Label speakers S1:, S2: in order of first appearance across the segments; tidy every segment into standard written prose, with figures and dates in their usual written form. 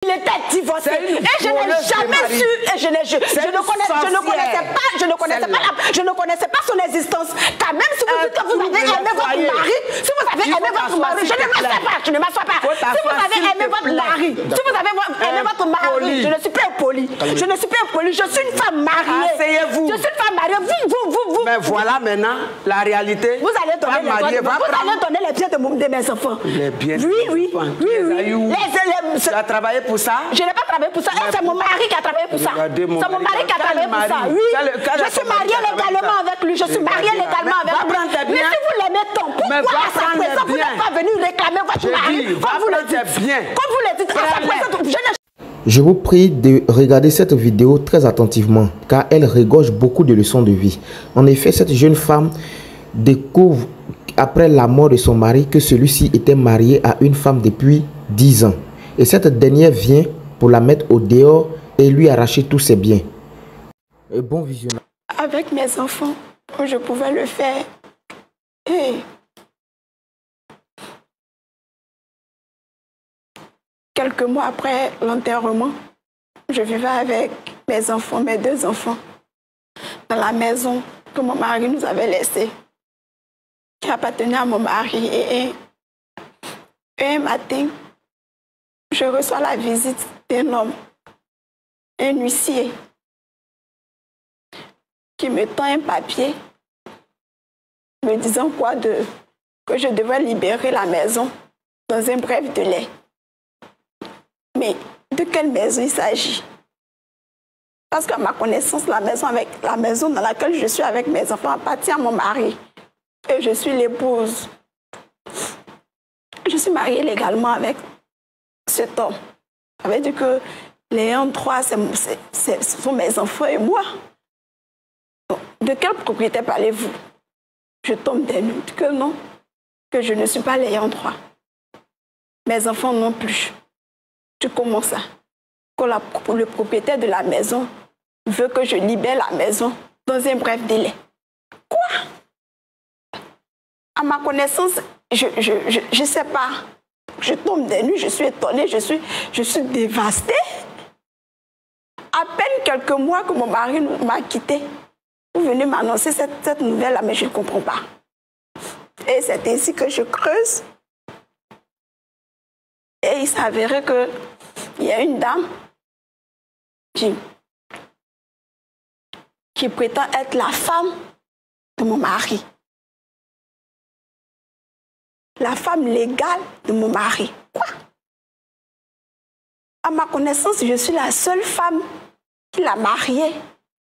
S1: Il était divorcé et je n'ai jamais su et je ne connaissais pas son existence. Quand même si vous dites que vous avez aimé votre mari, si vous avez aimé votre mari, je ne m'assois pas. Si vous avez aimé votre mari, si vous avez aimé votre mari, je ne suis pas impolie. Je ne suis pas impolie, je suis une femme mariée.
S2: Asseyez-vous.
S1: Je suis une femme mariée. Vous.
S2: Mais voilà maintenant la réalité.
S1: Vous allez donner les biens de mes enfants.
S2: Les biens.
S1: Oui.
S2: Tu as travaillé pour ça?
S1: Je n'ai pas travaillé pour ça. C'est mon mari qui a travaillé pour ça. C'est mon mari qui a travaillé pour ça. Oui. Je suis mariée légalement avec lui. Je suis mariée légalement avec lui. Mais si vous l'aimez tant, pourquoi à sa présence vous n'êtes pas venu réclamer votre mari? Comme vous le dites. À sa présence,
S3: je vous prie de regarder cette vidéo très attentivement car elle regorge beaucoup de leçons de vie. En effet, cette jeune femme découvre après la mort de son mari que celui-ci était marié à une femme depuis 10 ans. Et cette dernière vient pour la mettre au dehors et lui arracher tous ses biens. Et bon visionnage.
S1: Avec mes enfants, je pouvais le faire. Et quelques mois après l'enterrement, je vivais avec mes enfants, mes 2 enfants, dans la maison que mon mari nous avait laissée, qui appartenait à mon mari. Et un matin, je reçois la visite d'un homme, un huissier, qui me tend un papier me disant que je devais libérer la maison dans un bref délai. Mais de quelle maison il s'agit? Parce qu'à ma connaissance, la maison dans laquelle je suis avec mes enfants appartient à mon mari. Et je suis l'épouse. Je suis mariée légalement avec cet homme. Ça veut dire que les 1-3, ce sont mes enfants et moi. Donc, de quelle propriété parlez-vous? Je tombe des nues. Que non, que je ne suis pas l'ayant droit. Mes enfants non plus. Tu commences ça. Que le propriétaire de la maison veut que je libère la maison dans un bref délai. Quoi? À ma connaissance, je ne sais pas. Je tombe des nues, je suis étonnée, je suis dévastée. À peine quelques mois que mon mari m'a quittée, vous venez m'annoncer cette nouvelle-là, mais je ne comprends pas. Et c'est ainsi que je creuse. Et il s'avérait qu'il y a une dame qui prétend être la femme de mon mari. La femme légale de mon mari. Quoi? À ma connaissance, je suis la seule femme qui l'a marié.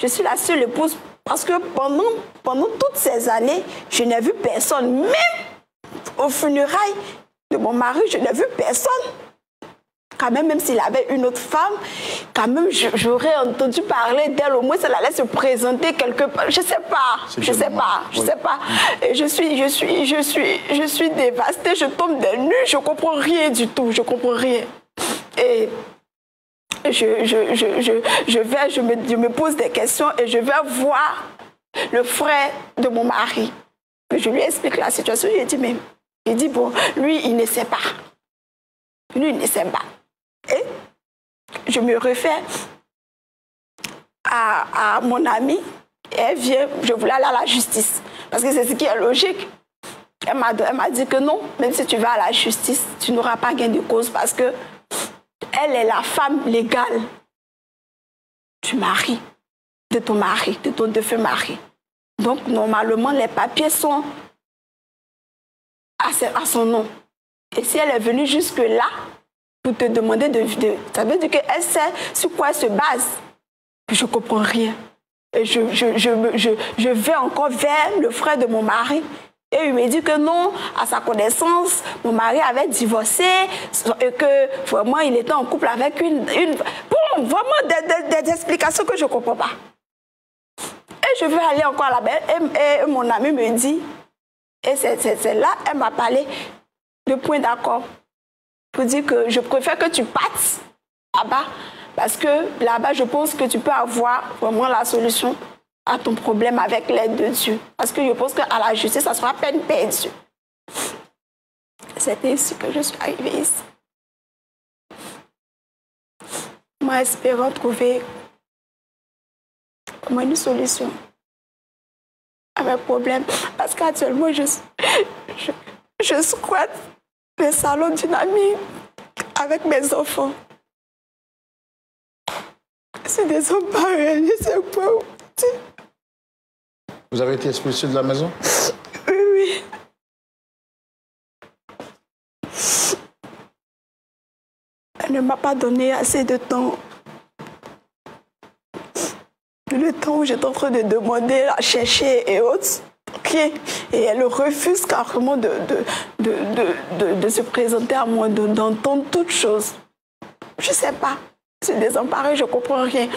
S1: Je suis la seule épouse parce que pendant toutes ces années, je n'ai vu personne. Même aux funérailles de mon mari, je n'ai vu personne. Quand même s'il avait une autre femme, quand même, j'aurais entendu parler d'elle. Au moins, elle allait se présenter quelque part. Je sais pas. Et je suis dévastée. Je tombe des nues. Je comprends rien du tout. Je comprends rien. Et je me pose des questions et je vais voir le frère de mon mari. Je lui explique la situation. Il dit, bon, lui, il ne sait pas. Lui, il ne sait pas. Et je me réfère à mon amie. Et elle vient, je voulais aller à la justice. Parce que c'est ce qui est logique. Elle m'a dit que non, même si tu vas à la justice, tu n'auras pas gain de cause parce que elle est la femme légale du mari, de ton mari, de ton défunt mari. Donc, normalement, les papiers sont à son nom. Et si elle est venue jusque-là pour te demander ça veut dire qu'elle sait sur quoi elle se base. Je ne comprends rien. Et je vais encore vers le frère de mon mari. Et il me dit que non, à sa connaissance, mon mari avait divorcé et que vraiment il était en couple avec bon, vraiment des explications que je ne comprends pas. Et je veux aller encore là-bas. Et mon ami me dit, et c'est là, elle m'a parlé de point d'accord. Pour dire que je préfère que tu partes là-bas. Parce que là-bas, je pense que tu peux avoir vraiment la solution à ton problème avec l'aide de Dieu. Parce que je pense qu'à la justice, ça sera peine perdue. C'est ainsi que je suis arrivée ici. vraiment espérant trouver une solution à mes problèmes. Parce qu'actuellement, je squatte le salon d'une amie avec mes enfants. C'est désemparé, je sais pas où.
S4: Vous avez été expulsé de la maison?
S1: Oui, oui. Elle ne m'a pas donné assez de temps. Le temps où j'étais en train de demander, à chercher et autres. Et elle refuse carrément de se présenter à moi, d'entendre toutes choses. Je ne sais pas. Je suis désemparée, je ne comprends rien.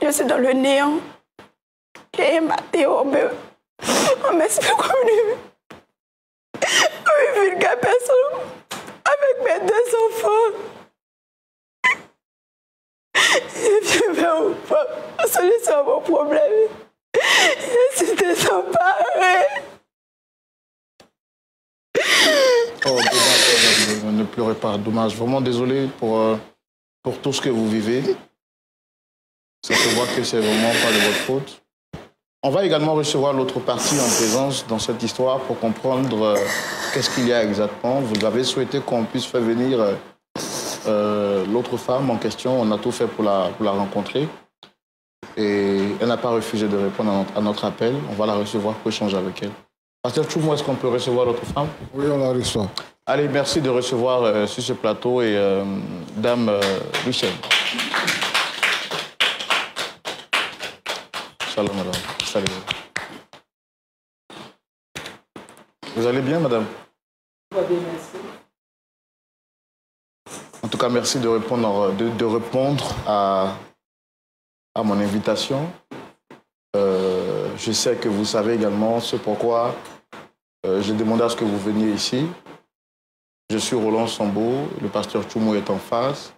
S1: Je suis dans le néant. Et Mathéo, on m'explique comme une vulgaire personne avec mes 2 enfants. Et puis, la solution à mon problème. Je suis désemparée.
S4: Oh, dommage, ne pleurez pas, dommage. Vraiment désolé pour tout ce que vous vivez. Ça se voit que c'est vraiment pas de votre faute. On va également recevoir l'autre partie en présence dans cette histoire pour comprendre qu'est-ce qu'il y a exactement. Vous avez souhaité qu'on puisse faire venir l'autre femme en question. On a tout fait pour la rencontrer. Et elle n'a pas refusé de répondre à notre appel. On va la recevoir pour échanger avec elle. Pasteur Tchoumo, est-ce qu'on peut recevoir l'autre femme?
S5: Oui, on la reçoit.
S4: Allez, merci de recevoir sur ce plateau et Dame Michel. Salut, madame. Salut. Vous allez bien, madame?
S6: Oui, bien, merci.
S4: En tout cas, merci de répondre, à mon invitation. Je sais que vous savez également ce pourquoi j'ai demandé à ce que vous veniez ici. Je suis Roland Sambo, le pasteur Tchoumo est en face.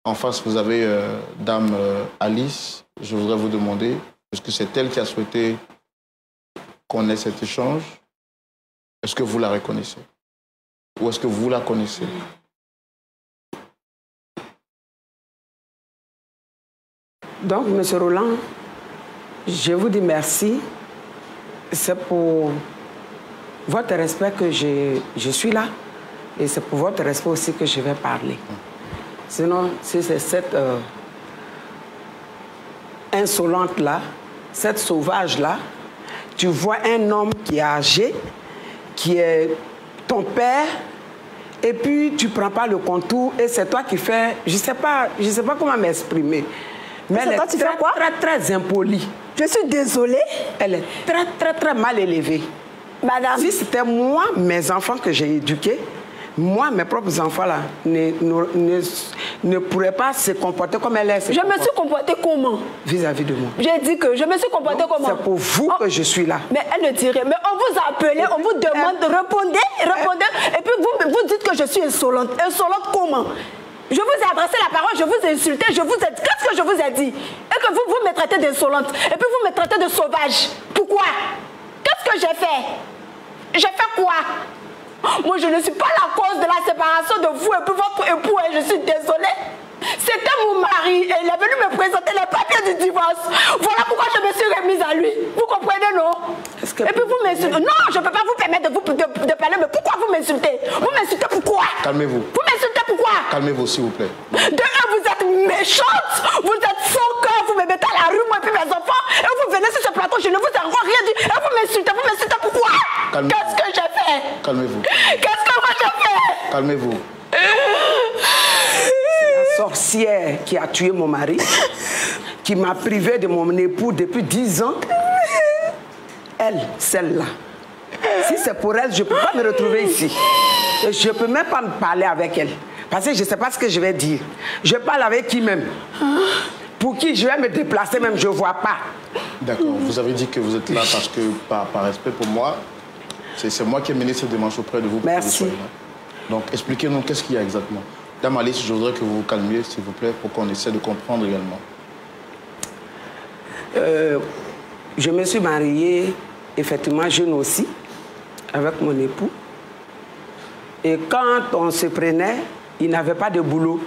S4: En face, vous avez Dame Alice. Je voudrais vous demander, est-ce que c'est elle qui a souhaité qu'on ait cet échange? Est-ce que vous la reconnaissez? Ou est-ce que vous la connaissez?
S6: Donc, M. Roland, je vous dis merci. C'est pour votre respect que je suis là. Et c'est pour votre respect aussi que je vais parler. Sinon, si c'est cette insolente-là, cette sauvage-là, tu vois un homme qui est âgé, qui est ton père, et puis tu ne prends pas le contour, et c'est toi qui fais... Je ne sais pas comment m'exprimer. Mais elle est très impolie.
S1: Je suis désolée.
S6: Elle est très mal élevée.
S1: Madame.
S6: Si c'était moi, mes enfants que j'ai éduqués, moi, mes propres enfants là, ne pourraient pas se comporter comme elle est.
S1: Je me suis comportée comment?
S6: Vis-à-vis de moi.
S1: J'ai dit que je me suis comportée comment?
S6: C'est pour vous que je suis là.
S1: Mais elle ne dit rien. Mais on vous a appelé, on vous demande de répondre. Et puis vous dites que je suis insolente. Insolente comment? Je vous ai adressé la parole, je vous ai insulté, je vous ai dit... Qu'est-ce que je vous ai dit? Et que vous me traitez d'insolente. Et puis vous me traitez de sauvage. Pourquoi? Qu'est-ce que j'ai fait? J'ai fait quoi? Moi, je ne suis pas la cause de la séparation de vous et puis votre époux. Et je suis désolée. C'était mon mari et il est venu me présenter les papiers du divorce. Voilà pourquoi je me suis remise à lui. Vous comprenez, non? Et puis vous m'insultez. Non, je ne peux pas vous permettre de parler, mais pourquoi vous m'insultez? Vous m'insultez pourquoi?
S4: Calmez-vous.
S1: Vous m'insultez pourquoi?
S4: Calmez-vous, s'il vous plaît.
S1: De un, vous êtes méchante, vous êtes sans cœur, vous me mettez à la rue, moi et puis mes enfants, et vous venez sur ce plateau, je ne vous ai encore rien dit, et vous m'insultez pourquoi? Qu'est-ce que j'ai fait?
S4: Calmez-vous.
S1: Qu'est-ce que moi j'ai fait?
S4: Calmez-vous.
S6: La sorcière qui a tué mon mari, qui m'a privé de mon époux depuis 10 ans, elle, celle-là. Si c'est pour elle, je ne peux pas me retrouver ici. Et je ne peux même pas me parler avec elle. Parce que je ne sais pas ce que je vais dire. Je parle avec qui même? Pour qui je vais me déplacer même, je ne vois pas.
S4: D'accord. Vous avez dit que vous êtes là parce que, par respect pour moi, c'est moi qui ai mené cette démarche auprès de vous.
S6: Merci.
S4: Donc, expliquez-nous qu'est-ce qu'il y a exactement. Dame Alice, je voudrais que vous vous calmiez, s'il vous plaît, pour qu'on essaie de comprendre également.
S6: Je me suis mariée, effectivement, jeune aussi, avec mon époux. Et quand on se prenait, il n'avait pas de boulot.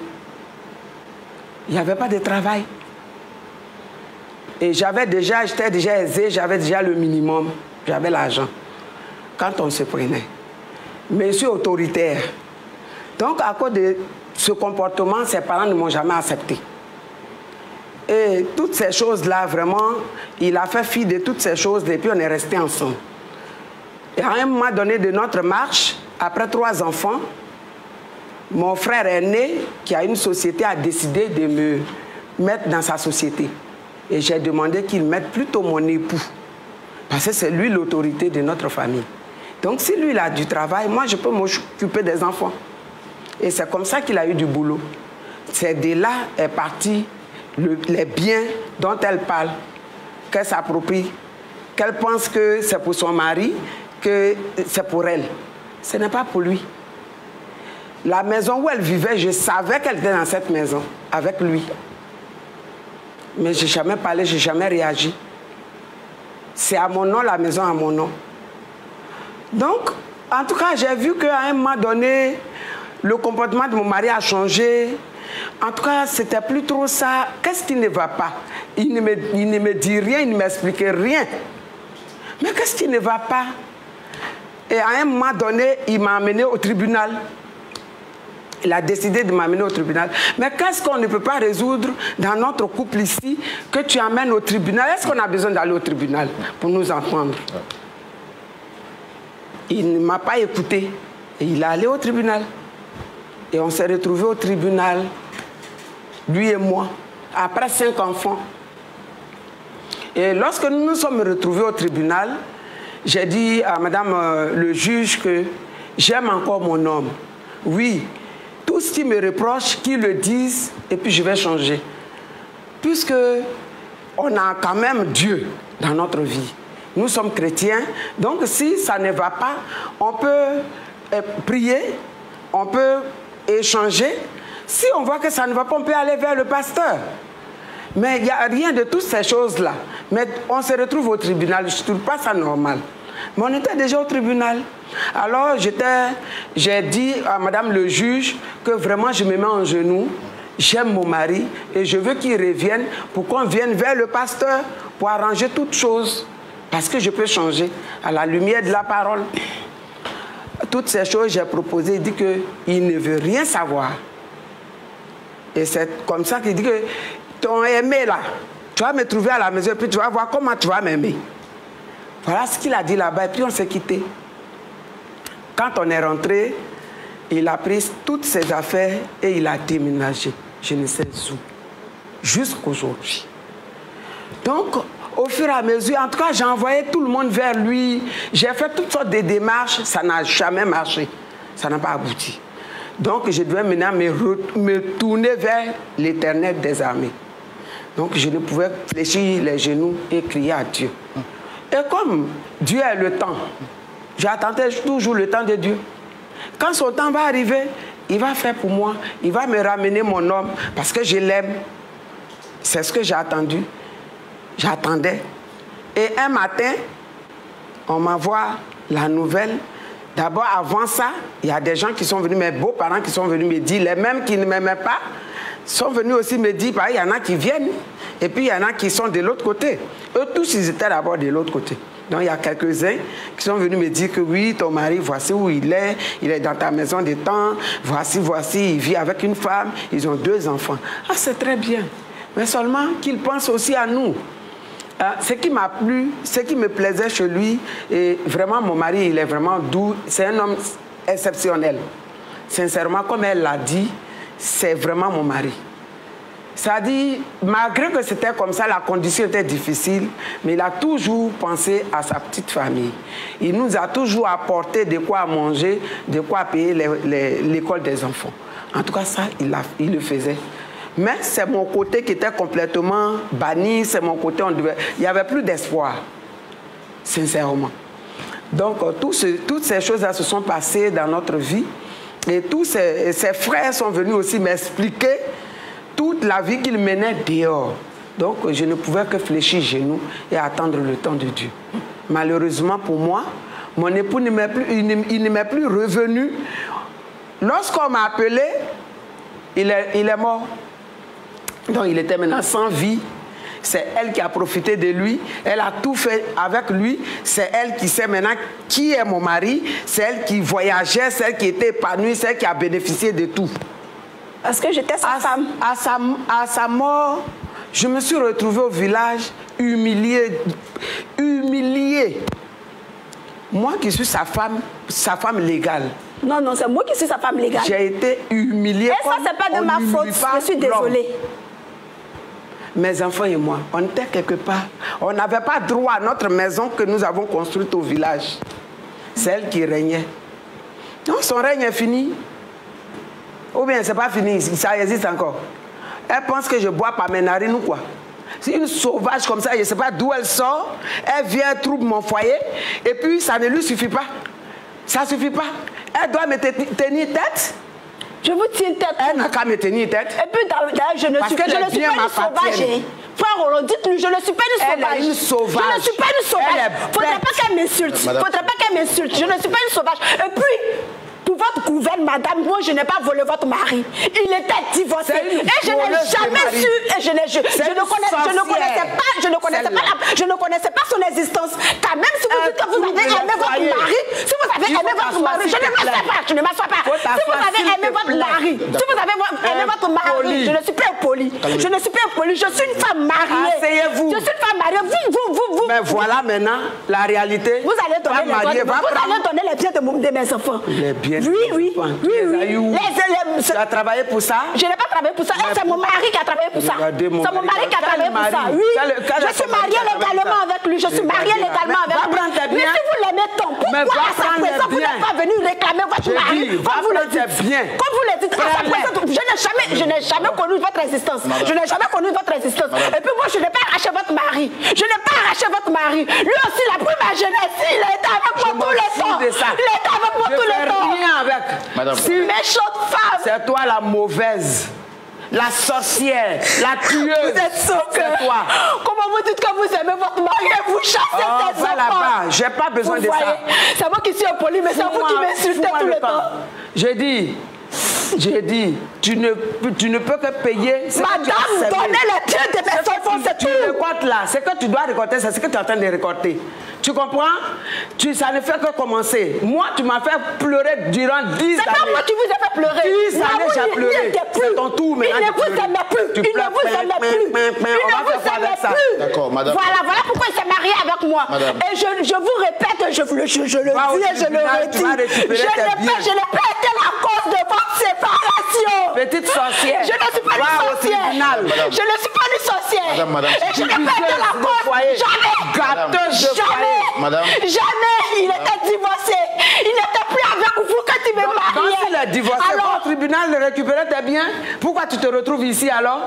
S6: Il n'y avait pas de travail. Et j'étais déjà aisé, j'avais déjà le minimum, j'avais l'argent. Quand on se prenait. Mais je suis autoritaire. Donc, à cause de ce comportement, ses parents ne m'ont jamais accepté. Et toutes ces choses-là, vraiment, il a fait fi de toutes ces choses et puis on est restés ensemble. Et à un moment donné de notre marche, après 3 enfants, mon frère aîné, qui a une société, a décidé de me mettre dans sa société. Et j'ai demandé qu'il mette plutôt mon époux. Parce que c'est lui l'autorité de notre famille. Donc si lui il a du travail, moi je peux m'occuper des enfants. Et c'est comme ça qu'il a eu du boulot. C'est de là est parti les biens dont elle parle, qu'elle s'approprie, qu'elle pense que c'est pour son mari, que c'est pour elle. Ce n'est pas pour lui. La maison où elle vivait, je savais qu'elle était dans cette maison, avec lui. Mais je n'ai jamais parlé, je n'ai jamais réagi. C'est à mon nom, la maison à mon nom. Donc, en tout cas, j'ai vu qu'à un moment donné, le comportement de mon mari a changé. En tout cas, c'était plus trop ça. Qu'est-ce qui ne va pas? Il ne me dit rien, il ne m'explique rien. Mais qu'est-ce qui ne va pas? Et à un moment donné, il m'a amené au tribunal. Il a décidé de m'amener au tribunal. Mais qu'est-ce qu'on ne peut pas résoudre dans notre couple ici que tu amènes au tribunal? Est-ce qu'on a besoin d'aller au tribunal pour nous entendre? Il ne m'a pas écouté. Et il est allé au tribunal. Et on s'est retrouvés au tribunal, lui et moi, après 5 enfants. Et lorsque nous nous sommes retrouvés au tribunal, j'ai dit à madame le juge que j'aime encore mon homme. Oui, tout ce qui me reproche, qu'ils le disent, et puis je vais changer. Puisque on a quand même Dieu dans notre vie. Nous sommes chrétiens, donc si ça ne va pas, on peut prier, on peut échanger. Si on voit que ça ne va pas, on peut aller vers le pasteur. Mais il n'y a rien de toutes ces choses-là. Mais on se retrouve au tribunal, je ne trouve pas ça normal. Mais on était déjà au tribunal. Alors j'ai dit à madame le juge que vraiment je me mets en genoux, j'aime mon mari et je veux qu'il revienne pour qu'on vienne vers le pasteur pour arranger toutes choses. Parce que je peux changer à la lumière de la parole. Toutes ces choses, j'ai proposé, il dit qu'il ne veut rien savoir. Et c'est comme ça qu'il dit que ton aimé là, tu vas me trouver à la maison et puis tu vas voir comment tu vas m'aimer. Voilà ce qu'il a dit là-bas et puis on s'est quitté. Quand on est rentré, il a pris toutes ses affaires et il a déménagé. Je ne sais où. Jusqu'aujourd'hui. Donc, au fur et à mesure, en tout cas, j'ai envoyé tout le monde vers lui. J'ai fait toutes sortes de démarches. Ça n'a jamais marché. Ça n'a pas abouti. Donc, je devais maintenant me tourner vers l'Éternel des armées. Donc, je ne pouvais fléchir les genoux et crier à Dieu. Et comme Dieu a le temps, j'attendais toujours le temps de Dieu. Quand son temps va arriver, il va faire pour moi. Il va me ramener mon homme parce que je l'aime. C'est ce que j'ai attendu. J'attendais. Et un matin, on m'envoie la nouvelle. D'abord, avant ça, il y a des gens qui sont venus, mes beaux-parents qui sont venus me dire, les mêmes qui ne m'aimaient pas, sont venus aussi me dire, il y en a qui viennent, et puis il y en a qui sont de l'autre côté. Eux tous, ils étaient d'abord de l'autre côté. Donc il y a quelques-uns qui sont venus me dire que oui, ton mari, voici où il est dans ta maison de temps, voici, il vit avec une femme, ils ont 2 enfants. Ah, c'est très bien. Mais seulement qu'il pense aussi à nous. Ce qui m'a plu, ce qui me plaisait chez lui, et vraiment mon mari, il est vraiment doux, c'est un homme exceptionnel. Sincèrement, comme elle l'a dit, c'est vraiment mon mari. Ça dit, malgré que c'était comme ça, la condition était difficile, mais il a toujours pensé à sa petite famille. Il nous a toujours apporté de quoi manger, de quoi payer l'école des enfants. En tout cas, ça, il le faisait. Mais c'est mon côté qui était complètement banni, c'est mon côté, il n'y avait plus d'espoir, sincèrement. Donc, toutes ces choses-là se sont passées dans notre vie. Et tous ses frères sont venus aussi m'expliquer toute la vie qu'il menait dehors. Donc, je ne pouvais que fléchir genoux et attendre le temps de Dieu. Malheureusement pour moi, mon époux ne m'est plus revenu. Lorsqu'on m'a appelé, il est mort. Donc il était maintenant sans vie. C'est elle qui a profité de lui. Elle a tout fait avec lui. C'est elle qui sait maintenant qui est mon mari. C'est elle qui voyageait, c'est elle qui était épanouie, c'est elle qui a bénéficié de tout.
S1: Parce que j'étais sa femme.
S6: À sa mort, je me suis retrouvée au village humiliée. Moi qui suis sa femme légale.
S1: Non, non, c'est moi qui suis sa femme légale.
S6: J'ai été humiliée.
S1: Et ça, c'est pas de ma faute. Je suis désolée.
S6: Mes enfants et moi, on était quelque part. On n'avait pas droit à notre maison que nous avons construite au village. C'est elle qui régnait. Non, son règne est fini. Ou bien c'est pas fini, ça existe encore. Elle pense que je bois par mes narines ou quoi. C'est une sauvage comme ça, je ne sais pas d'où elle sort. Elle vient, trouble mon foyer. Et puis ça ne lui suffit pas. Ça ne suffit pas. Elle doit me tenir tête.
S1: Je vous tiens tête.
S6: Elle n'a qu'à me tenir tête.
S1: Et puis d'ailleurs, je ne suis pas une sauvage. Frère Roland, dites-lui, je ne suis pas une sauvage.
S6: Elle est une sauvage.
S1: Je ne suis pas une sauvage. Il ne faudrait pas qu'elle m'insulte. Il ne faudrait pas qu'elle m'insulte. Je ne suis pas une sauvage. Et puis, pour votre gouverne, madame, moi, je n'ai pas volé votre mari. Il était divorcé. Et je n'ai jamais su. Et je ne connaissais pas son existence. Car même si vous dites que vous avez aimé votre mari, si vous avez aimé votre mari, je ne m'assois pas. Si vous avez aimé votre mari, si vous avez aimé votre mari, je ne suis pas impolie. Je ne suis pas impolie. Je suis une femme mariée.
S6: Asseyez-vous.
S1: Je suis une femme mariée. Vous.
S6: Mais voilà maintenant la réalité.
S1: Vous allez donner les biens de mes enfants.
S6: Les biens.
S1: Oui.
S6: Tu as travaillé pour ça?
S1: Je n'ai pas travaillé pour ça. C'est mon mari qui a travaillé pour ça. C'est mon mari qui a travaillé pour ça. Oui. Je suis mariée légalement avec lui. Je suis mariée légalement avec lui. Mais si vous l'aimez tant, pourquoi à sa présence vous n'êtes pas venu réclamer votre mari? Comme vous le dites. Je n'ai jamais connu votre existence. Je n'ai jamais connu votre existence. Et puis moi, je n'ai pas arraché votre mari. Je n'ai pas arraché votre mari. Lui aussi, il a pris ma jeunesse. Il a été avec moi tout le temps. Il a été avec moi tout le temps.
S6: Rien avec.
S4: Madame.
S1: Si méchante femme.
S6: C'est toi la mauvaise, la sorcière, la tueuse.
S1: Vous êtes soqueur.
S6: C'est toi.
S1: Comment vous dites que vous aimez votre mari et vous chassez tes enfants?
S6: Là-bas, j'ai pas besoin de ça.
S1: C'est moi qui suis impoli, mais c'est vous qui m'insultez tout le temps.
S6: J'ai dit, tu ne peux que payer.
S1: Madame, donnez les biens de mes enfants, c'est tout.
S6: Tu récoltes là, ce que tu dois récolter, c'est ce que tu es en train de récolter. Tu comprends? Ça ne fait que commencer. Moi, tu m'as fait pleurer durant 10 années.
S1: C'est pas moi qui vous ai fait pleurer.
S6: 10 années, j'ai pleuré. C'est ton tour maintenant.
S1: Il ne vous aime plus. Il ne vous aime plus.
S4: D'accord, madame.
S1: Voilà pourquoi il s'est marié avec moi.
S4: Madame.
S1: Et je vous répète, je le dis et je le redis. Je n'ai pas été la cause de votre séparation.
S6: Petite sorcière.
S1: Je ne suis pas une sorcière. Je ne suis pas une sorcière.
S4: Madame.
S1: Et je n'ai pas été la cause. Jamais.
S6: Gâteuse de foyer.
S4: Madame.
S1: Jamais. Il était divorcé. Il n'était plus avec vous quand il me mariait.
S6: Quand il est divorcé,
S1: alors,
S6: au tribunal de récupérer tes biens, pourquoi tu te retrouves ici alors?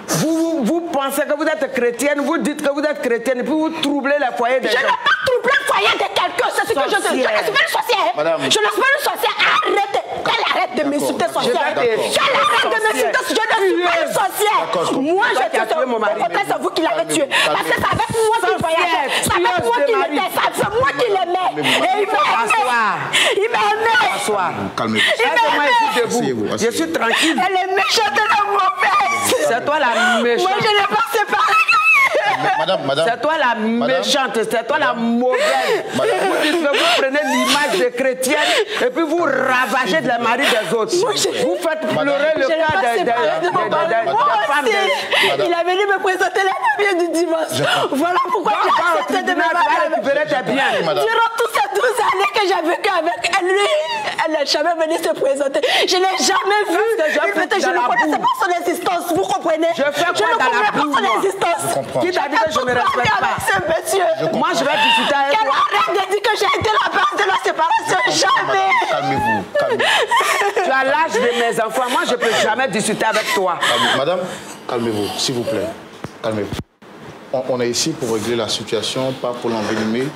S6: Vous pensez que vous êtes chrétienne, vous dites que vous êtes chrétienne, et puis vous troublez les foyers des gens.
S1: Je n'ai pas troublé le foyer de quelqu'un, c'est ce que je dis. Je ne suis pas une sorcière.
S4: Madame.
S1: Je ne suis pas une sorcière. Arrêtez. Qu'elle arrête de m'insulter, sorcière. Qu'elle arrête de m'insulter, je ne suis pas une sorcière. Moi, je suis au contraire, c'est vous qui l'avez tué. Parce que c'est avec moi qu'il voyageait. C'est avec moi qu'il était. C'est moi qui l'aimais. Et il m'a aimé. Il m'a aimé.
S4: Calmez-vous.
S6: Debout. Je suis tranquille.
S1: Elle est méchante de la mauvaise.
S6: C'est toi la méchante.
S1: Moi, je n'ai pas séparé.
S4: Madame.
S6: C'est toi la méchante, c'est toi la mauvaise. Vous dites que vous prenez l'image des chrétiennes et puis vous ravagez de la mari des autres. Vous faites pleurer le cas des femmes.
S1: Il a venu me présenter la famille du divorce. Voilà pourquoi j'ai accepté de me
S6: récupérer tes biens.
S1: Durant toutes ces 12 années que j'ai vécu avec elle, elle n'a jamais venu se présenter. Je n'ai jamais vu. Je ne connaissais pas son existence, vous comprenez? Je ne connais pas son existence.
S6: Qui t'a dit que je ne respecte pas? Moi, je vais discuter avec toi.
S1: Qu'elle arrête de dire que j'ai été la base de la séparation. Jamais.
S4: Calmez-vous.
S6: Tu as l'âge de mes enfants. Moi, je ne peux jamais discuter avec toi.
S4: Madame, calmez-vous, s'il vous plaît. Calmez-vous. On est ici pour régler la situation, pas pour l'envenimer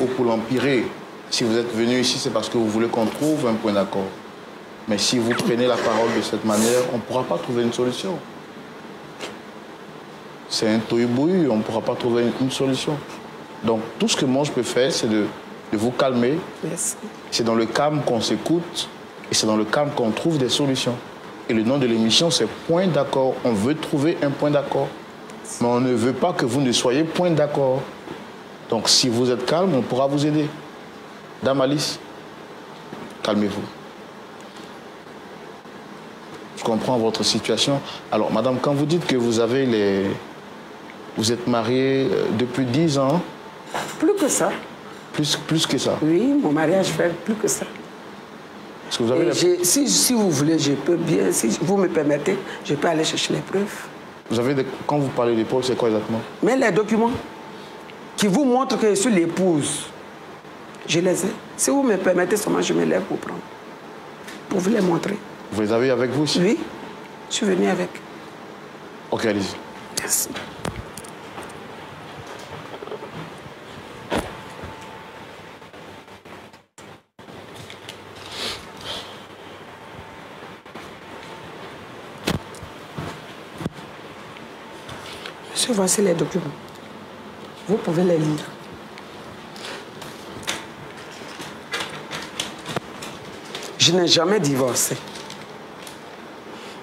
S4: ou pour l'empirer. Si vous êtes venu ici, c'est parce que vous voulez qu'on trouve un point d'accord. Mais si vous prenez la parole de cette manière, on ne pourra pas trouver une solution. C'est un tohu-bohu, on ne pourra pas trouver une solution. Donc, tout ce que moi je peux faire, c'est de vous calmer. C'est dans le calme qu'on s'écoute et c'est dans le calme qu'on trouve des solutions. Et le nom de l'émission, c'est Point d'accord. On veut trouver un point d'accord. Mais on ne veut pas que vous ne soyez point d'accord. Donc, si vous êtes calme, on pourra vous aider. Dame Alice, calmez-vous. Je comprends votre situation. Alors, madame, quand vous dites que vous êtes mariée depuis 10 ans...
S6: Plus que ça.
S4: Plus que ça?
S6: Oui, mon mariage fait plus que ça.
S4: Est-ce que vous avez
S6: si vous voulez, je peux bien, si vous me permettez, je peux aller chercher les preuves.
S4: Vous avez quand vous parlez des preuves, c'est quoi exactement?
S6: Mais les documents qui vous montrent que je suis l'épouse, je les ai. Si vous me permettez seulement, je me lève pour prendre. Pour vous les montrer.
S4: Vous les avez avec vous aussi?
S6: Oui, je suis venue avec.
S4: Ok, allez-y.
S6: Merci. Monsieur, voici les documents. Vous pouvez les lire. Je n'ai jamais divorcé.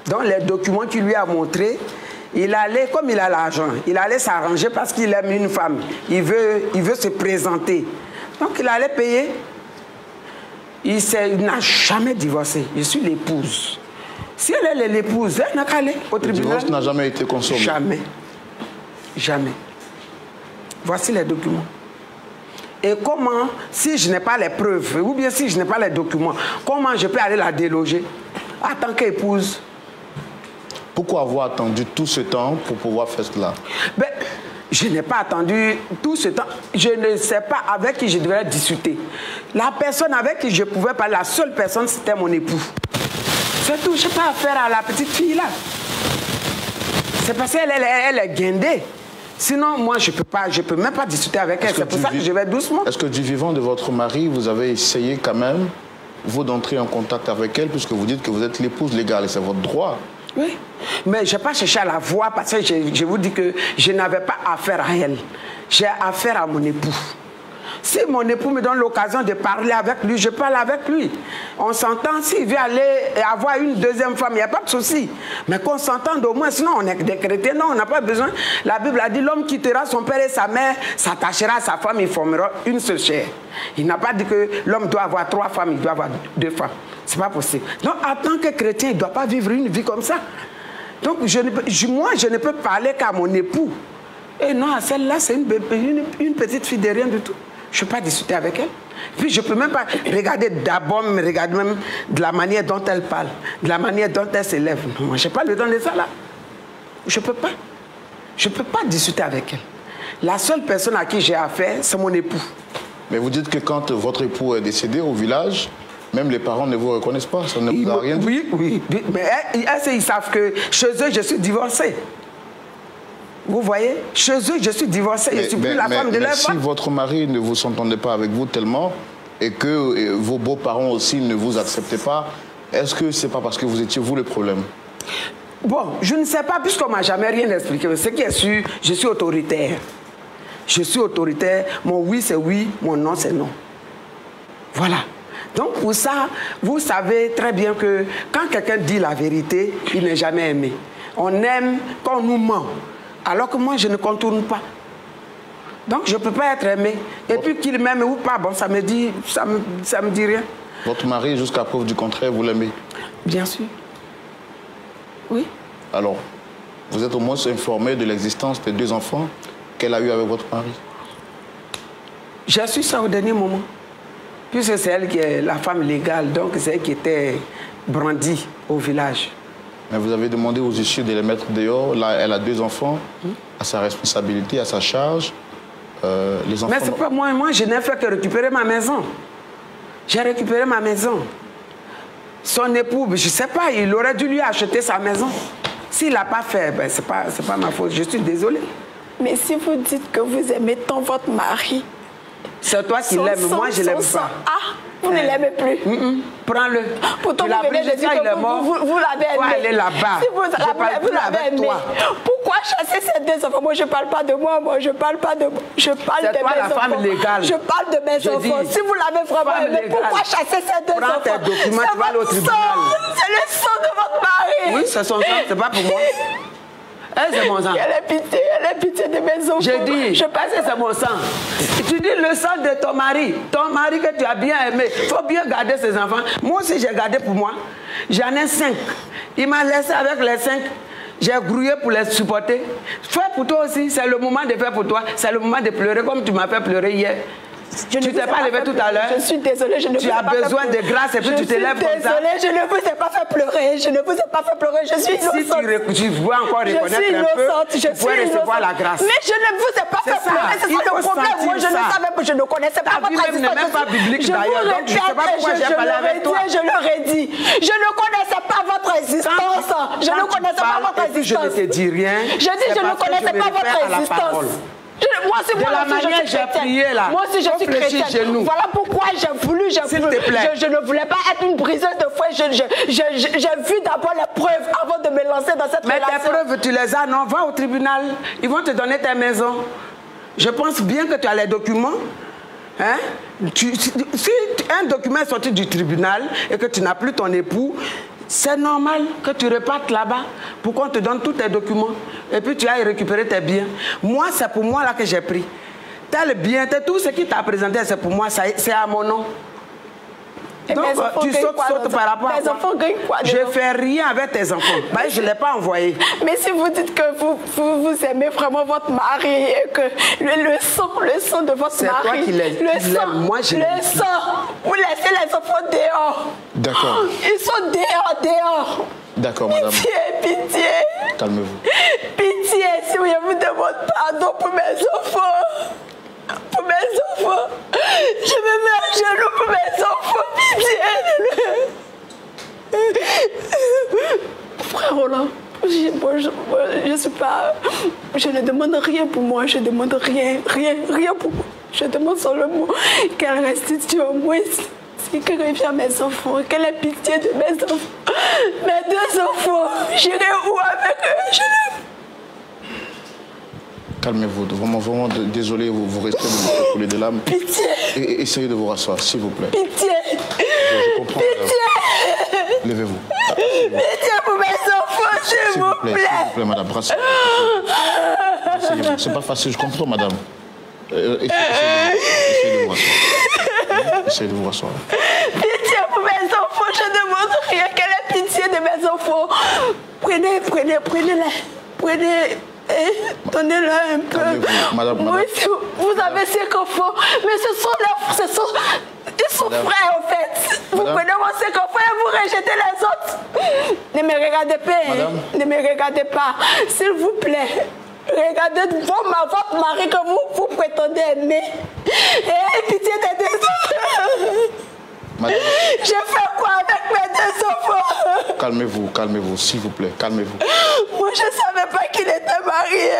S6: Dans les documents qu'il lui a montrés, il allait, comme il a l'argent, il allait s'arranger parce qu'il aime une femme. Il veut se présenter. Donc il allait payer. Il n'a jamais divorcé. Je suis l'épouse. Si elle est l'épouse, elle n'a qu'à aller au tribunal.
S4: Le divorce n'a jamais été consommé?
S6: Jamais. Jamais. Voici les documents. Et comment, si je n'ai pas les preuves, ou bien si je n'ai pas les documents, comment je peux aller la déloger en tant qu'épouse?
S4: Pourquoi avoir attendu tout ce temps pour pouvoir faire cela?
S6: Ben, je n'ai pas attendu tout ce temps. Je ne sais pas avec qui je devrais discuter. La personne avec qui je pouvais parler, la seule personne, c'était mon époux. C'est tout. Je n'ai pas affaire à la petite fille là. C'est parce qu'elle est guindée. Sinon, moi, je peux même pas discuter avec elle. C'est pour ça que je vais doucement.
S4: Est-ce que du vivant de votre mari, vous avez essayé quand même, vous, d'entrer en contact avec elle, puisque vous dites que vous êtes l'épouse légale et c'est votre droit?
S6: Oui, mais je n'ai pas cherché à la voir parce que je vous dis que je n'avais pas affaire à elle. J'ai affaire à mon époux. Si mon époux me donne l'occasion de parler avec lui, je parle avec lui. On s'entend, s'il veut aller avoir une deuxième femme, il n'y a pas de souci. Mais qu'on s'entende au moins, sinon on est des chrétiens, non, on n'a pas besoin. La Bible a dit, l'homme quittera son père et sa mère, s'attachera à sa femme, il formera une seule chair. Il n'a pas dit que l'homme doit avoir 3 femmes, il doit avoir 2 femmes. Ce n'est pas possible. Donc, en tant que chrétien, il ne doit pas vivre une vie comme ça. Donc, moi, je ne peux parler qu'à mon époux. Et non, celle-là, c'est une petite fille de rien du tout. Je ne peux pas discuter avec elle. Puis je ne peux même pas regarder d'abord, me regarder même de la manière dont elle parle, de la manière dont elle s'élève. Non, je n'ai pas le temps de ça là. Je ne peux pas. Je ne peux pas discuter avec elle. La seule personne à qui j'ai affaire, c'est mon époux.
S4: Mais vous dites que quand votre époux est décédé au village, même les parents ne vous reconnaissent pas, ça ne vous a rien dit?
S6: Oui. Mais ils savent que chez eux, je suis divorcée. Vous voyez, chez eux, je suis divorcée, je ne suis plus la femme de leur femme.
S4: Si votre mari ne vous s'entendait pas avec vous tellement et que vos beaux-parents aussi ne vous acceptaient pas, est-ce que c'est pas parce que vous étiez vous le problème?
S6: Bon, je ne sais pas, puisqu'on ne m'a jamais rien expliqué. Ce qui est sûr, je suis autoritaire. Je suis autoritaire. Mon oui, c'est oui, mon non, c'est non. Voilà. Donc pour ça, vous savez très bien que quand quelqu'un dit la vérité, il n'est jamais aimé. On aime quand on nous ment. Alors que moi, je ne contourne pas. Donc, je ne peux pas être aimé. Et puis, qu'il m'aime ou pas, bon, ça me dit rien.
S4: Votre mari, jusqu'à preuve du contraire, vous l'aimez?
S6: Bien sûr. Oui.
S4: Alors, vous êtes au moins informé de l'existence des 2 enfants qu'elle a eu avec votre mari?
S6: J'ai su ça au dernier moment. Puisque c'est elle qui est la femme légale, donc c'est elle qui était brandie au village.
S4: Mais vous avez demandé aux huissiers de les mettre dehors. Là, elle a 2 enfants, à sa responsabilité, à sa charge. Les enfants...
S6: Mais c'est pas moi, je n'ai fait que récupérer ma maison. J'ai récupéré ma maison. Son époux, je ne sais pas, il aurait dû lui acheter sa maison. S'il n'a pas fait, ben, ce n'est pas ma faute, je suis désolée.
S1: Mais si vous dites que vous aimez tant votre mari...
S6: C'est toi qui l'aimes, moi je ne l'aime pas.
S1: Vous ne l'aimez plus.
S6: Prends-le.
S1: Pourtant,
S6: vous
S1: venez de dire que vous l'avez aimé.
S6: Toi, elle est là-bas.
S1: Si vous l'avez aimé,
S6: toi.
S1: pourquoi chasser ces deux enfants? Moi, je ne parle pas de moi. Je parle pas de moi. Je parle de mes enfants.
S6: C'est toi la femme légale.
S1: Je parle de mes enfants. Si vous l'avez vraiment aimé, pourquoi chasser ces deux enfants?
S6: Prends tes documents, tu vas aller au tribunal.
S1: C'est le sang de votre mari.
S6: Oui, c'est son sang. C'est pas pour moi. C'est mon sang.
S1: Elle a pitié de mes enfants.
S6: J'ai dit, c'est mon sang. Tu dis le sang de ton mari que tu as bien aimé. Il faut bien garder ses enfants. Moi aussi, j'ai gardé pour moi. J'en ai 5. Il m'a laissé avec les 5. J'ai grouillé pour les supporter. Fais pour toi aussi. C'est le moment de faire pour toi. C'est le moment de pleurer comme tu m'as fait pleurer hier. Tu ne t'es pas levé tout à l'heure.
S1: Je suis désolée, je ne vous ai pas fait pleurer.
S6: Tu as besoin de grâce et puis tu te lèves comme ça.
S1: Je suis désolée, je ne vous ai pas fait pleurer. Je ne vous ai pas fait pleurer. Je suis innocente.
S6: Si tu veux encore reconnaître un peu, tu pourrais recevoir la grâce.
S1: Mais je ne vous ai pas fait pleurer. C'est ça le problème. Moi, je ne savais pas, je ne connaissais pas votre histoire.
S6: n'est même pas biblique d'ailleurs. Donc je ne sais pas pourquoi j'ai parlé avec toi.
S1: Je leur ai dit. Je ne connaissais pas votre existence. Je ne connaissais pas votre existence.
S6: Je ne te dis rien.
S1: Je dis, je ne connaissais pas votre existence. Moi aussi,
S6: de la manière j'ai prié là.
S1: Moi aussi, je suis chrétienne. Voilà pourquoi j'ai voulu. Je ne voulais pas être une briseuse de foi. J'ai vu d'abord les preuves avant de me lancer dans cette relation.
S6: Mais tes preuves, tu les as, non? Va au tribunal. Ils vont te donner ta maison. Je pense bien que tu as les documents. Hein? Si un document est sorti du tribunal et que tu n'as plus ton époux, c'est normal que tu repartes là-bas pour qu'on te donne tous tes documents et puis tu ailles récupérer tes biens. Moi, c'est pour moi là que j'ai pris. Tes biens, tout ce qui t'a présenté, c'est pour moi, c'est à mon nom.
S1: Et
S6: donc, tu sautes par rapport à
S1: quoi?
S6: Je ne fais rien avec tes enfants. Bah, je ne l'ai pas envoyé.
S1: Mais si vous dites que vous aimez vraiment votre mari et que le sang de votre mari...
S6: C'est toi qui l'aime. Moi, je l'aime.
S1: Le sang. Vous laissez les enfants dehors.
S4: D'accord.
S1: Ils sont dehors.
S4: D'accord, madame.
S1: Pitié.
S4: Calmez-vous.
S1: Pitié, si je vous demande pardon pour mes enfants. Pour mes enfants. Je me mets à genoux pour mes enfants. Pitié. Frère Roland, je suis pas... Je ne demande rien pour moi. Je ne demande rien pour moi. Je demande seulement qu'elle restitue au moins ce que revient mes enfants. Qu'elle ait pitié de mes enfants. Mes deux enfants. J'irai où avec eux?
S4: Calmez-vous, vraiment désolé, vous restez de vous couler des larmes.
S1: Pitié.
S4: Et essayez de vous rasseoir, s'il vous plaît.
S1: Pitié.
S4: Je comprends.
S1: Pitié.
S4: Levez-vous.
S1: Pitié pour mes enfants, s'il vous plaît.
S4: S'il vous plaît, madame, brassez-vous. C'est pas facile, je comprends, madame. Essayez de vous rasseoir. Essayez de vous rasseoir.
S1: Pitié pour mes enfants, je ne demande rien. Quelle est pitié de mes enfants? Prenez. Donnez-leur un peu.
S4: Madame.
S1: Oui, vous avez 5 enfants, mais ils sont frères en fait. Vous prenez vos 5 enfants et vous rejetez les autres. Ne me regardez pas. Ne me regardez pas. S'il vous plaît. Regardez votre mari que vous prétendez aimer. Et pitié des deux enfants.
S4: Madame.
S1: Je fais quoi avec mes deux enfants?
S4: Calmez-vous, s'il vous plaît, calmez-vous.
S1: Moi, je ne savais pas qu'il était marié.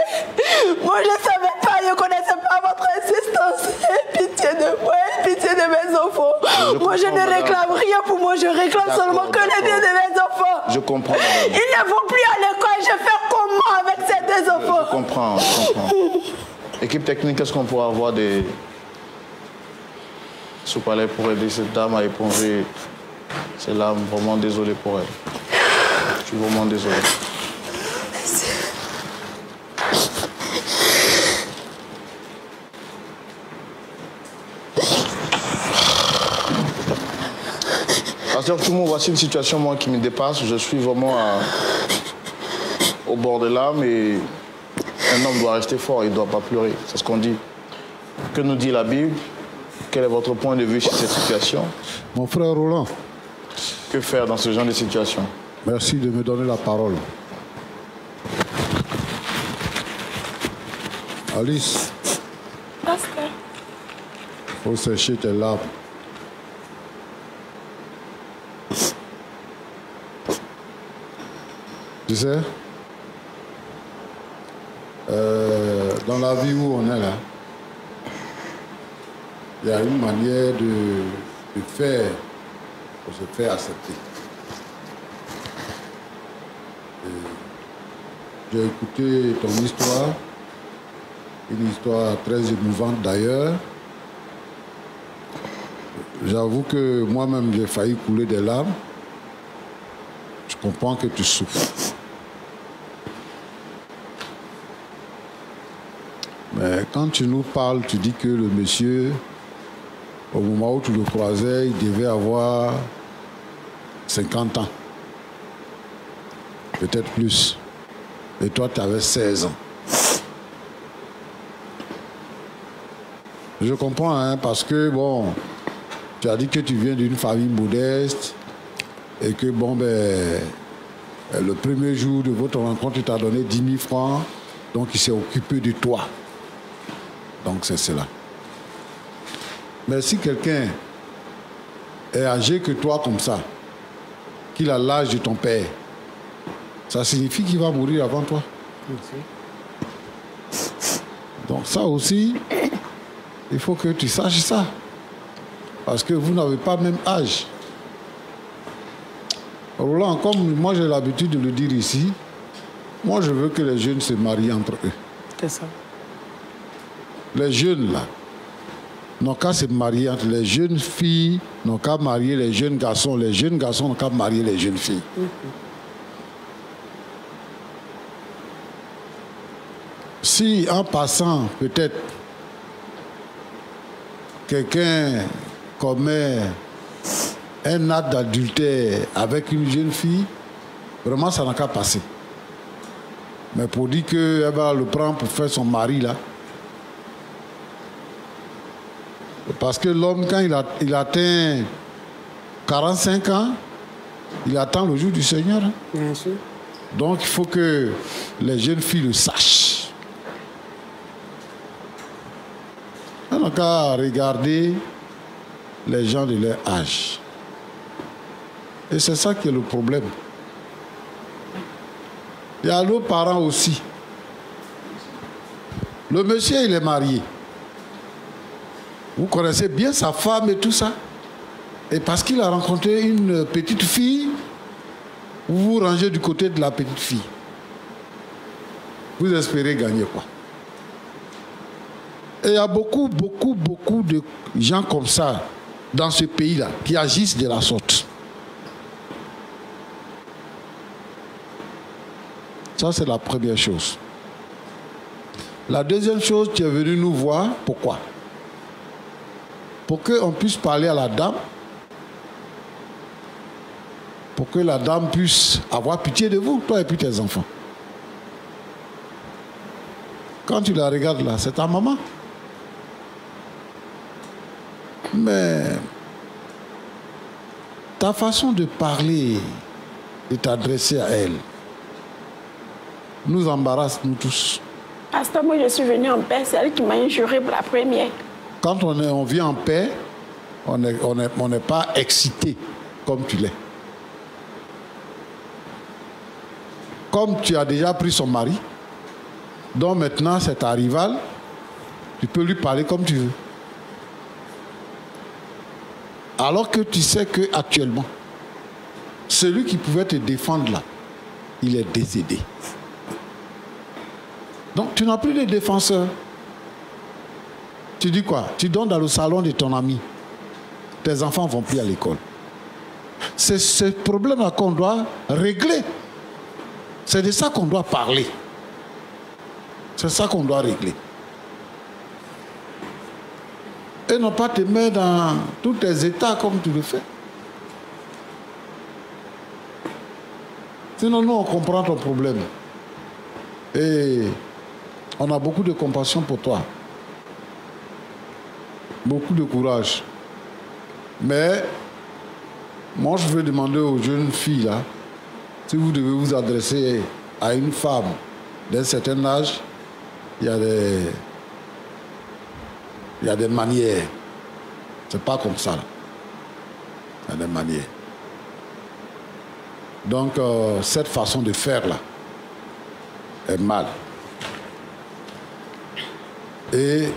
S1: Moi, je ne savais pas, je ne connaissais pas votre existence. Aie pitié de moi, aie pitié de mes enfants. Moi, je ne réclame rien pour moi, je réclame seulement que les biens de mes enfants.
S4: Je comprends, madame.
S1: Ils ne vont plus à l'école, je fais comment avec ces deux enfants?
S4: Je comprends. Équipe technique, qu'est-ce qu'on pourra avoir des... Ce palais pour aider cette dame à éponger ses larmes. Vraiment désolé pour elle. Je suis vraiment désolé. Pasteur Toumo, voici une situation moi qui me dépasse. Je suis vraiment au bord des larmes et un homme doit rester fort, il ne doit pas pleurer. C'est ce qu'on dit. Que nous dit la Bible? Quel est votre point de vue sur cette situation?
S5: Mon frère Roland.
S4: Que faire dans ce genre de situation?
S5: Merci de me donner la parole. Alice.
S1: Pasteur.
S5: Il faut sécher tes larmes. Tu sais, dans la vie où on est là, il y a une manière pour se faire accepter. J'ai écouté ton histoire, une histoire très émouvante d'ailleurs. J'avoue que moi-même j'ai failli couler des larmes. Je comprends que tu souffres. Mais quand tu nous parles, tu dis que le monsieur, au moment où tu le croisais, il devait avoir 50 ans. Peut-être plus. Et toi, tu avais 16 ans. Je comprends, hein, parce que, bon, tu as dit que tu viens d'une famille modeste et que, bon, ben, le premier jour de votre rencontre, il t'a donné 10 000 francs, donc il s'est occupé de toi. Donc, c'est cela. Mais si quelqu'un est âgé que toi comme ça, qu'il a l'âge de ton père, ça signifie qu'il va mourir avant toi. Donc ça aussi, il faut que tu saches ça. Parce que vous n'avez pas le même âge. Roland, comme moi j'ai l'habitude de le dire ici, moi je veux que les jeunes se marient entre eux.
S6: C'est ça.
S5: Les jeunes là, n'ont qu'à se marier entre les jeunes filles, n'ont qu'à marier les jeunes garçons n'ont qu'à marier les jeunes filles. Si en passant, peut-être, quelqu'un commet un acte d'adultère avec une jeune fille, vraiment ça n'a qu'à passer. Mais pour dire qu'elle va le prendre pour faire son mari là, parce que l'homme, quand il atteint 45 ans, il attend le jour du Seigneur. Hein?
S6: Bien sûr.
S5: Donc il faut que les jeunes filles le sachent. On n'a qu'à regarder les gens de leur âge. Et c'est ça qui est le problème. Il y a nos parents aussi. Le monsieur, il est marié. Vous connaissez bien sa femme et tout ça. Et parce qu'il a rencontré une petite fille, vous vous rangez du côté de la petite fille. Vous espérez gagner quoi? Et il y a beaucoup de gens comme ça dans ce pays-là qui agissent de la sorte. Ça, c'est la première chose. La deuxième chose, tu es venu nous voir. Pourquoi? Pour qu'on puisse parler à la dame, pour que la dame puisse avoir pitié de vous, toi et puis tes enfants. Quand tu la regardes là, c'est ta maman. Mais ta façon de parler, de t'adresser à elle, nous embarrasse, nous tous.
S1: Pasteur, moi je suis venue en paix, c'est elle qui m'a injuré pour la première.
S5: Quand on vient en paix, on n'est pas excité comme tu l'es. Comme tu as déjà pris son mari, donc maintenant c'est ta rivale, tu peux lui parler comme tu veux. Alors que tu sais qu'actuellement, celui qui pouvait te défendre là, il est décédé. Donc tu n'as plus de défenseur. Tu dis quoi? Tu donnes dans le salon de ton ami. Tes enfants ne vont plus à l'école. C'est ce problème-là qu'on doit régler. C'est de ça qu'on doit parler. C'est ça qu'on doit régler. Et non pas te mettre dans tous tes états comme tu le fais. Sinon, nous, on comprend ton problème. Et on a beaucoup de compassion pour toi. Beaucoup de courage. Mais, moi, je veux demander aux jeunes filles, là, si vous devez vous adresser à une femme d'un certain âge, il y a des manières. C'est pas comme ça, là. Il y a des manières. Donc, cette façon de faire, là, est mal. Et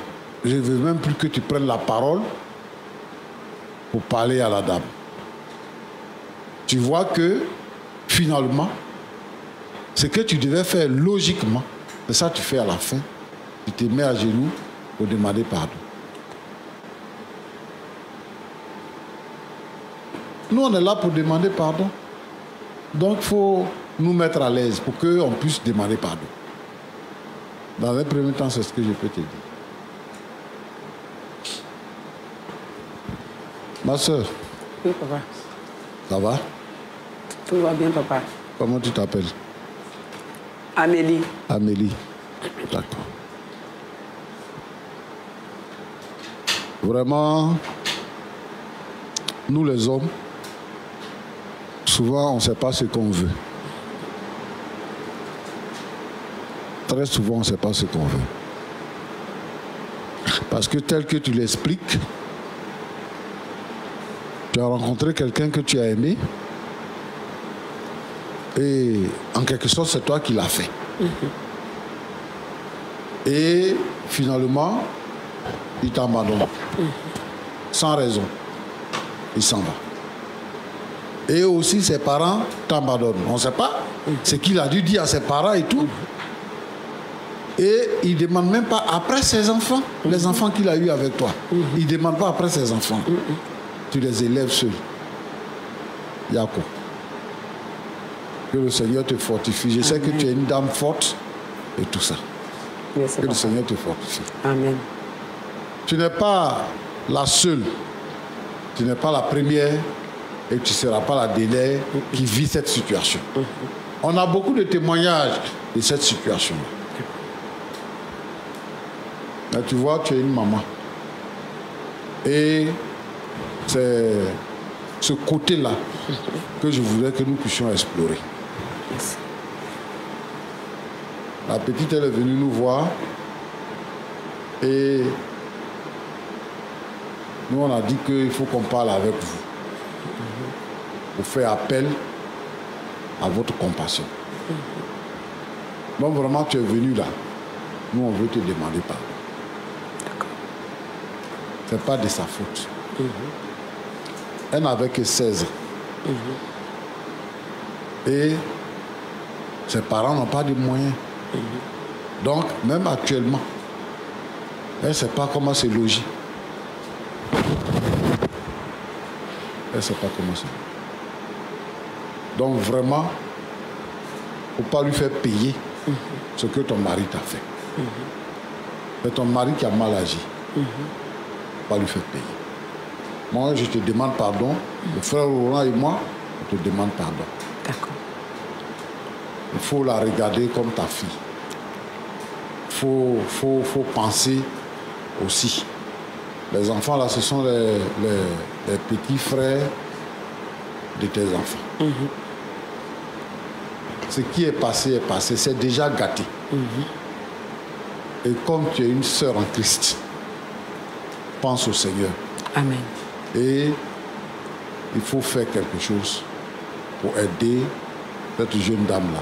S5: je ne veux même plus que tu prennes la parole pour parler à la dame. Tu vois que, finalement, ce que tu devais faire logiquement, c'est ça que tu fais à la fin. Tu te mets à genoux pour demander pardon. Nous, on est là pour demander pardon. Donc, il faut nous mettre à l'aise pour qu'on puisse demander pardon. Dans un premier temps, c'est ce que je peux te dire. Ma soeur.
S6: Oui, papa.
S5: Ça va?
S6: Tout va bien, papa.
S5: Comment tu t'appelles?
S6: Amélie.
S5: Amélie. D'accord. Vraiment, nous les hommes, souvent on ne sait pas ce qu'on veut. Très souvent on ne sait pas ce qu'on veut. Parce que tel que tu l'expliques, tu as rencontré quelqu'un que tu as aimé et en quelque sorte c'est toi qui l'as fait. Et finalement, il t'abandonne. Sans raison. Il s'en va. Et aussi ses parents t'abandonnent. On ne sait pas ce qu'il a dû dire à ses parents et tout. Et il ne demande même pas après ses enfants, les enfants qu'il a eus avec toi. Il ne demande pas après ses enfants. Tu les élèves seuls. Yako. Que le Seigneur te fortifie. Je sais que tu es une dame forte et tout ça. Que le Seigneur te fortifie.
S6: Amen.
S5: Tu n'es pas la seule. Tu n'es pas la première et tu ne seras pas la dernière qui vit cette situation. On a beaucoup de témoignages de cette situation-là. Mais tu vois, tu es une maman. Et c'est ce côté-là que je voudrais que nous puissions explorer. La petite, elle est venue nous voir et nous, on a dit qu'il faut qu'on parle avec vous pour faire appel à votre compassion. Donc vraiment, tu es venu là. Nous, on veut te demander pardon. Ce n'est pas de sa faute. Elle n'avait que 16 ans. Et ses parents n'ont pas de moyens. Donc, même actuellement, elle ne sait pas comment se loger. Elle ne sait pas comment c'est. Donc vraiment, il ne faut pas lui faire payer ce que ton mari t'a fait. C'est ton mari qui a mal agi. Il ne faut pas lui faire payer. Moi, je te demande pardon. Le frère Laurent et moi, on te demande pardon.
S6: D'accord.
S5: Il faut la regarder comme ta fille. Il faut penser aussi. Les enfants, là, ce sont les petits frères de tes enfants. Ce qui est passé, c'est déjà gâté. Et comme tu es une sœur en Christ, pense au Seigneur.
S6: Amen.
S5: Et il faut faire quelque chose pour aider cette jeune dame-là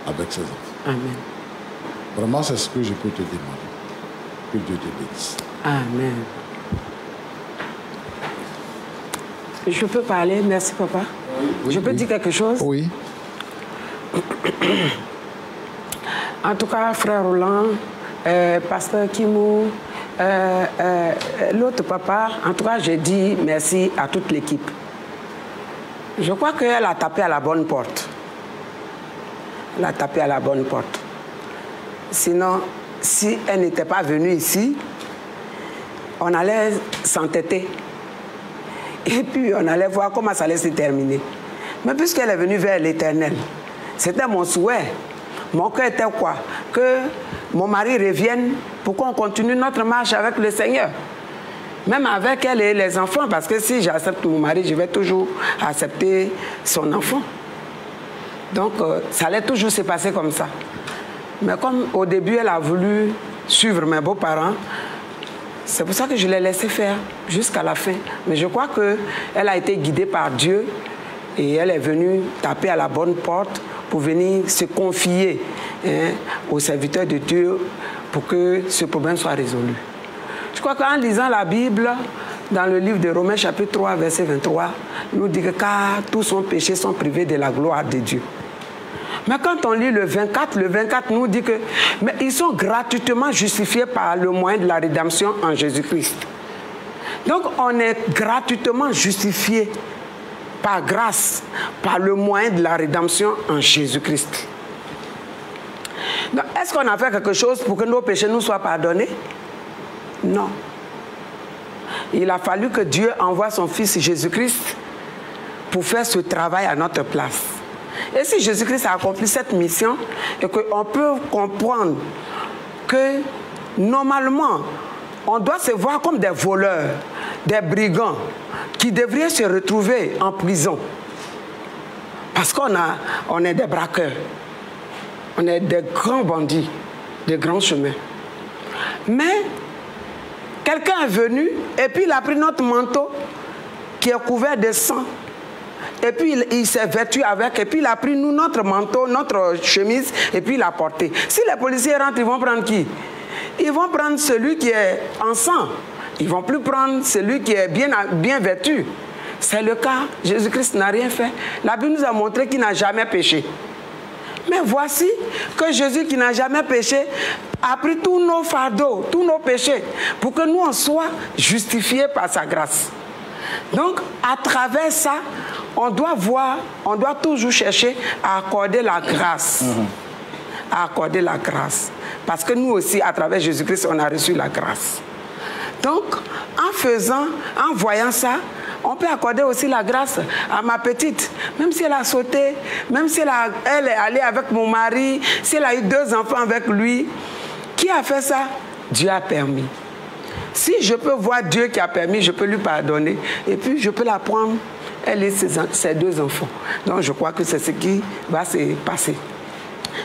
S5: avec ses enfants.
S6: Amen.
S5: Vraiment, c'est ce que je peux te demander. Que Dieu te bénisse.
S6: Amen. Je peux parler? Merci, papa. Oui, je peux dire quelque chose?
S5: Oui.
S6: En tout cas, frère Roland, pasteur Kimou, l'autre papa, en tout cas, j'ai dit merci à toute l'équipe. Je crois qu'elle a tapé à la bonne porte. Elle a tapé à la bonne porte. Sinon, si elle n'était pas venue ici, on allait s'entêter. Et puis, on allait voir comment ça allait se terminer. Mais puisqu'elle est venue vers l'Éternel, c'était mon souhait. Mon cœur était quoi? Que mon mari revienne pour qu'on continue notre marche avec le Seigneur. Même avec elle et les enfants, parce que si j'accepte mon mari, je vais toujours accepter son enfant. Donc, ça allait toujours se passer comme ça. Mais comme au début, elle a voulu suivre mes beaux-parents, c'est pour ça que je l'ai laissé faire jusqu'à la fin. Mais je crois qu'elle a été guidée par Dieu et elle est venue taper à la bonne porte pour venir se confier aux serviteurs de Dieu pour que ce problème soit résolu. Je crois qu'en lisant la Bible, dans le livre de Romains chapitre 3, verset 23, nous dit que car tous sont péchés sont privés de la gloire de Dieu. Mais quand on lit le 24 nous dit que mais ils sont gratuitement justifiés par le moyen de la rédemption en Jésus-Christ. Donc on est gratuitement justifié par grâce, par le moyen de la rédemption en Jésus-Christ. Est-ce qu'on a fait quelque chose pour que nos péchés nous soient pardonnés? Non. Il a fallu que Dieu envoie son Fils Jésus-Christ pour faire ce travail à notre place. Et si Jésus-Christ a accompli cette mission, et qu'on peut comprendre que normalement, on doit se voir comme des voleurs, des brigands, qui devraient se retrouver en prison. Parce qu'on est des braqueurs. On est des grands bandits, des grands chemins. Mais quelqu'un est venu et puis il a pris notre manteau qui est couvert de sang. Et puis il s'est vêtu avec, et puis il a pris nous notre manteau, notre chemise, et puis il l'a porté. Si les policiers rentrent, ils vont prendre qui? Ils vont prendre celui qui est en sang. Ils ne vont plus prendre celui qui est bien vêtu. C'est le cas. Jésus-Christ n'a rien fait. La Bible nous a montré qu'il n'a jamais péché. Mais voici que Jésus, qui n'a jamais péché, a pris tous nos fardeaux, tous nos péchés, pour que nous, on soit justifiés par sa grâce. Donc, à travers ça, on doit toujours chercher à accorder la grâce. À accorder la grâce. Parce que nous aussi, à travers Jésus-Christ, on a reçu la grâce. Donc, en voyant ça, on peut accorder aussi la grâce à ma petite. Même si elle a sauté, même si elle est allée avec mon mari, si elle a eu 2 enfants avec lui, qui a fait ça? Dieu a permis. Si je peux voir Dieu qui a permis, je peux lui pardonner. Et puis, je peux la prendre, elle et ses 2 enfants. Donc, je crois que c'est ce qui va se passer.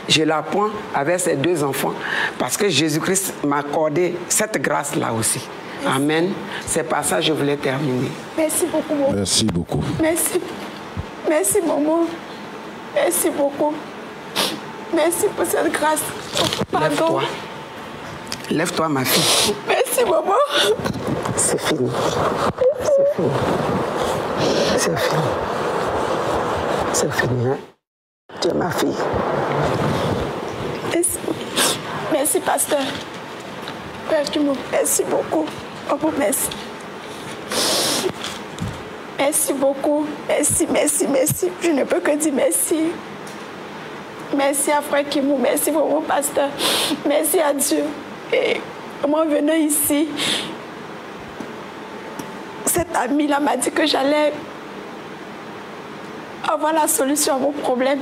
S6: Je la prends avec ses 2 enfants parce que Jésus-Christ m'a accordé cette grâce-là aussi. Amen. C'est par ça que je voulais terminer.
S1: Merci beaucoup, maman.
S5: Merci beaucoup.
S1: Merci. Merci, maman. Merci beaucoup. Merci pour cette grâce. Pardon.
S6: Lève-toi. Lève-toi, ma fille.
S1: Merci, maman.
S6: C'est fini. C'est fini. C'est fini. C'est fini, hein? Tu es ma fille.
S1: Merci. Merci, pasteur. Père Dumont, merci beaucoup. Oh, merci. Merci beaucoup. Merci, merci, merci. Je ne peux que dire merci. Merci à Frère Kimou. Merci pour mon pasteur. Merci à Dieu. Et en venant ici, cet ami-là m'a dit que j'allais avoir la solution à mon problème.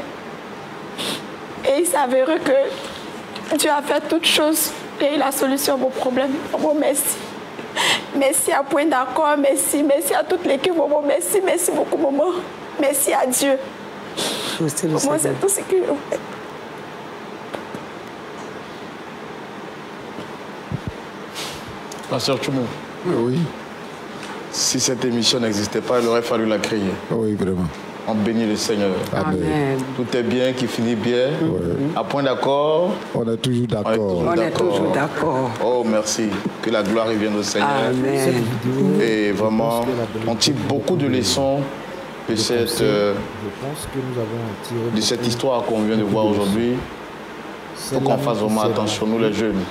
S1: Et il s'avère que Dieu a fait toutes choses et la solution à mon problème. Oh, merci. Merci à Point d'accord, merci. Merci à toute l'équipe, maman. Merci, merci beaucoup, maman. Merci à Dieu. Moi, c'est tout ce que je fais.
S4: Pasteur Tchoumou.
S5: Oui.
S4: Si cette émission n'existait pas, il aurait fallu la créer.
S5: Oui, vraiment.
S4: On bénit le Seigneur.
S6: Amen.
S4: Tout est bien, qui finit bien. À Point d'accord.
S5: On est toujours d'accord.
S6: On est toujours d'accord.
S4: Oh, merci. Que la gloire revienne au Seigneur.
S6: Amen.
S4: Et vraiment, on tire beaucoup de leçons de cette histoire qu'on vient de voir aujourd'hui. Il faut qu'on fasse vraiment attention, nous les jeunes,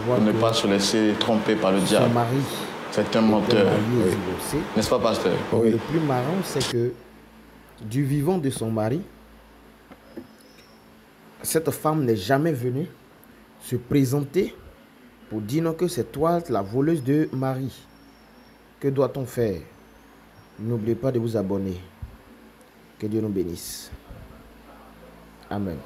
S4: pour ne pas se laisser tromper par le diable. C'est un menteur. N'est-ce pas, pasteur?
S3: Oui. Le plus marrant, c'est que du vivant de son mari, cette femme n'est jamais venue se présenter pour dire non que c'est toi la voleuse de mari. Que doit-on faire? N'oubliez pas de vous abonner. Que Dieu nous bénisse. Amen.